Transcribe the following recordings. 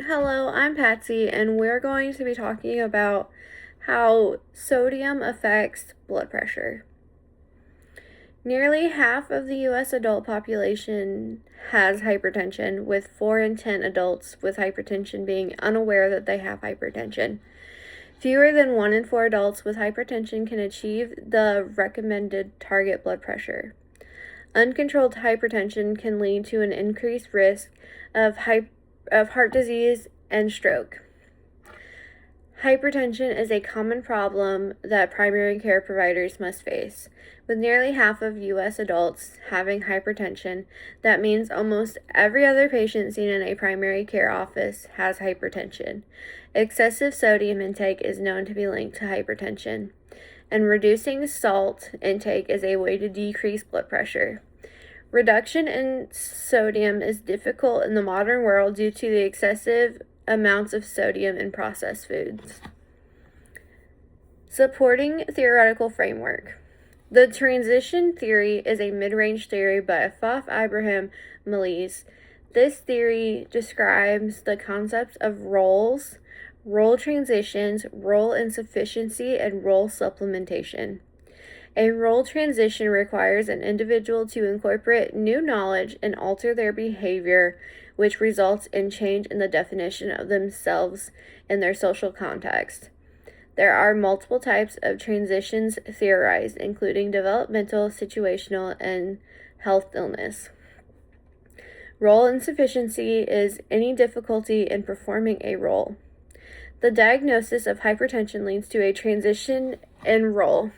Hello, I'm Patsy, and we're going to be talking about how sodium affects blood pressure. Nearly half of the U.S. adult population has hypertension, with 4 in 10 adults with hypertension being unaware that they have hypertension. Fewer than 1 in 4 adults with hypertension can achieve the recommended target blood pressure. Uncontrolled hypertension can lead to an increased risk of heart disease and stroke. Hypertension is a common problem that primary care providers must face. With nearly half of U.S. adults having hypertension, that means almost every other patient seen in a primary care office has hypertension. Excessive sodium intake is known to be linked to hypertension, and reducing salt intake is a way to decrease blood pressure. Reduction in sodium is difficult in the modern world due to the excessive amounts of sodium in processed foods. Supporting theoretical framework. The transition theory is a mid-range theory by Afaf Ibrahim Malise. This theory describes the concepts of roles, role transitions, role insufficiency, and role supplementation. A role transition requires an individual to incorporate new knowledge and alter their behavior, which results in change in the definition of themselves in their social context. There are multiple types of transitions theorized, including developmental, situational, and health illness. Role insufficiency is any difficulty in performing a role. The diagnosis of hypertension leads to a transition in role.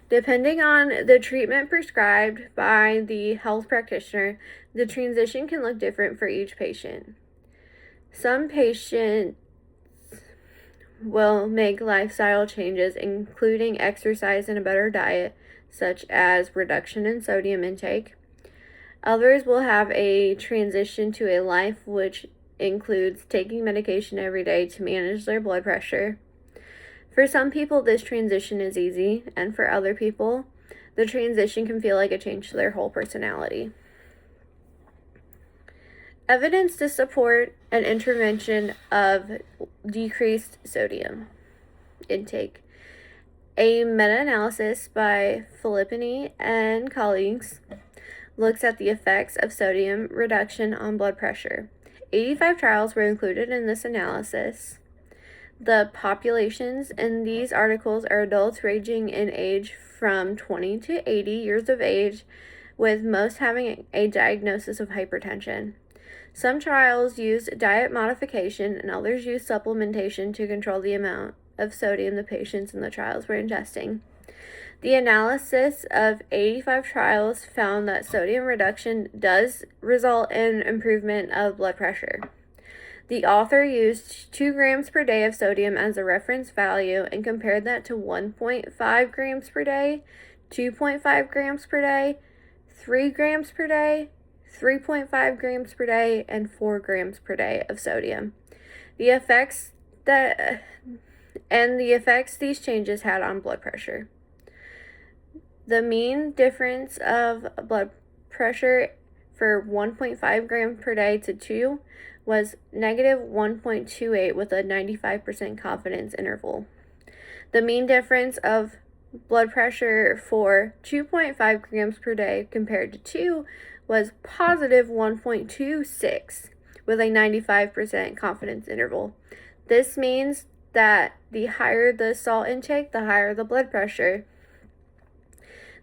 Depending on the treatment prescribed by the health practitioner, the transition can look different for each patient. Some patients will make lifestyle changes, including exercise and a better diet, such as reduction in sodium intake. Others will have a transition to a life which includes taking medication every day to manage their blood pressure. For some people, this transition is easy, and for other people, the transition can feel like a change to their whole personality. Evidence to support an intervention of decreased sodium intake. A meta-analysis by Filippini and colleagues looks at the effects of sodium reduction on blood pressure. 85 trials were included in this analysis. The populations in these articles are adults ranging in age from 20 to 80 years of age, with most having a diagnosis of hypertension. Some trials used diet modification and others used supplementation to control the amount of sodium the patients in the trials were ingesting. The analysis of 85 trials found that sodium reduction does result in improvement of blood pressure. The author used 2 grams per day of sodium as a reference value and compared that to 1.5 grams per day, 2.5 grams per day, 3 grams per day, 3.5 grams per day, and 4 grams per day of sodium. The effects these changes had on blood pressure. The mean difference of blood pressure for 1.5 grams per day to 2 was negative 1.28 with a 95% confidence interval. The mean difference of blood pressure for 2.5 grams per day compared to 2 was positive 1.26 with a 95% confidence interval. This means that the higher the salt intake, the higher the blood pressure.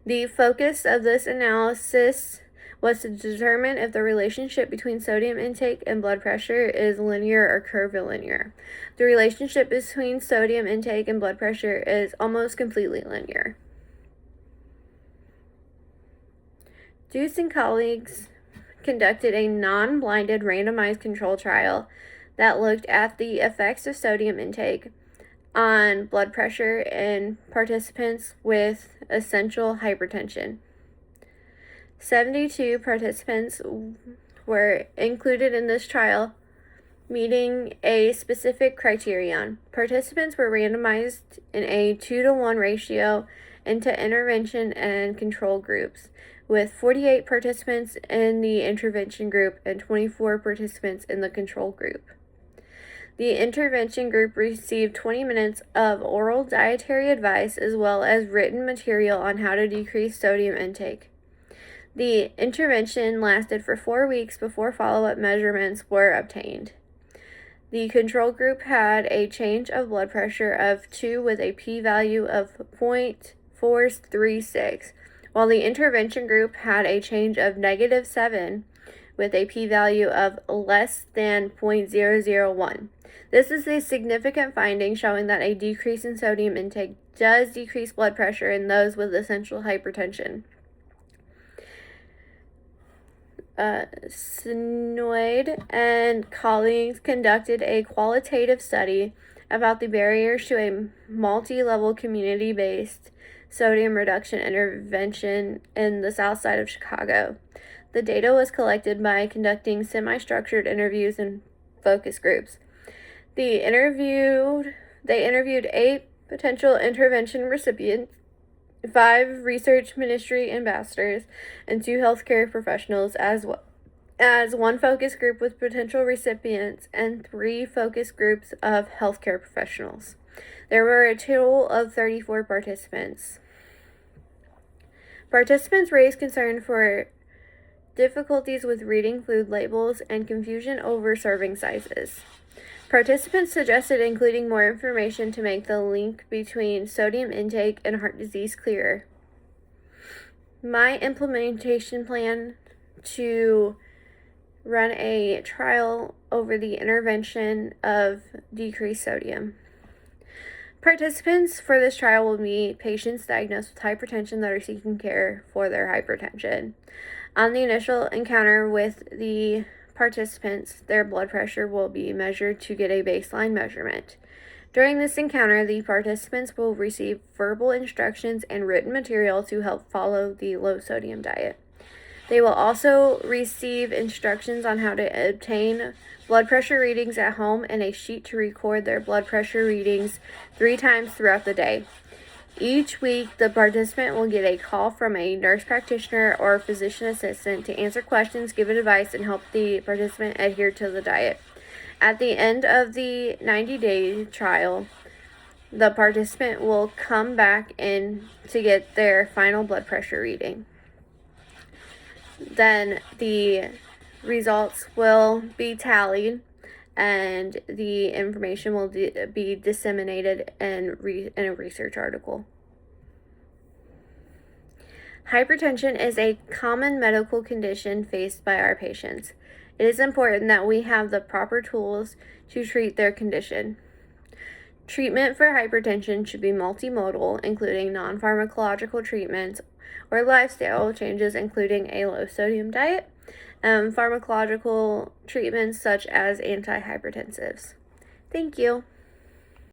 The focus of this analysis was to determine if the relationship between sodium intake and blood pressure is linear or curvilinear. The relationship between sodium intake and blood pressure is almost completely linear. Deuce and colleagues conducted a non-blinded randomized control trial that looked at the effects of sodium intake on blood pressure in participants with essential hypertension. 72 participants were included in this trial, meeting a specific criterion. Participants were randomized in a 2-to-1 ratio into intervention and control groups, with 48 participants in the intervention group and 24 participants in the control group. The intervention group received 20 minutes of oral dietary advice as well as written material on how to decrease sodium intake. The intervention lasted for 4 weeks before follow-up measurements were obtained. The control group had a change of blood pressure of 2 with a p-value of 0.436, while the intervention group had a change of -7 with a p-value of less than 0.001. This is a significant finding showing that a decrease in sodium intake does decrease blood pressure in those with essential hypertension. Snoid and colleagues conducted a qualitative study about the barriers to a multi-level community-based sodium reduction intervention in the south side of Chicago. The data was collected by conducting semi-structured interviews and focus groups. They interviewed 8 potential intervention recipients, 5 research ministry ambassadors, and 2 healthcare professionals, as well as 1 focus group with potential recipients and 3 focus groups of healthcare professionals. There were a total of 34 participants. Participants raised concern for difficulties with reading food labels and confusion over serving sizes. Participants suggested including more information to make the link between sodium intake and heart disease clearer. My implementation plan to run a trial over the intervention of decreased sodium. Participants for this trial will be patients diagnosed with hypertension that are seeking care for their hypertension. On the initial encounter with the participants, their blood pressure will be measured to get a baseline measurement. During this encounter, the participants will receive verbal instructions and written material to help follow the low sodium diet. They will also receive instructions on how to obtain blood pressure readings at home and a sheet to record their blood pressure readings 3 times throughout the day. Each week, the participant will get a call from a nurse practitioner or physician assistant to answer questions, give advice, and help the participant adhere to the diet. At the end of the 90-day trial, the participant will come back in to get their final blood pressure reading. Then the results will be tallied and the information will be disseminated in a research article. Hypertension is a common medical condition faced by our patients. It is important that we have the proper tools to treat their condition. Treatment for hypertension should be multimodal, including non-pharmacological treatments or lifestyle changes, including a low-sodium diet, pharmacological treatments such as antihypertensives. Thank you.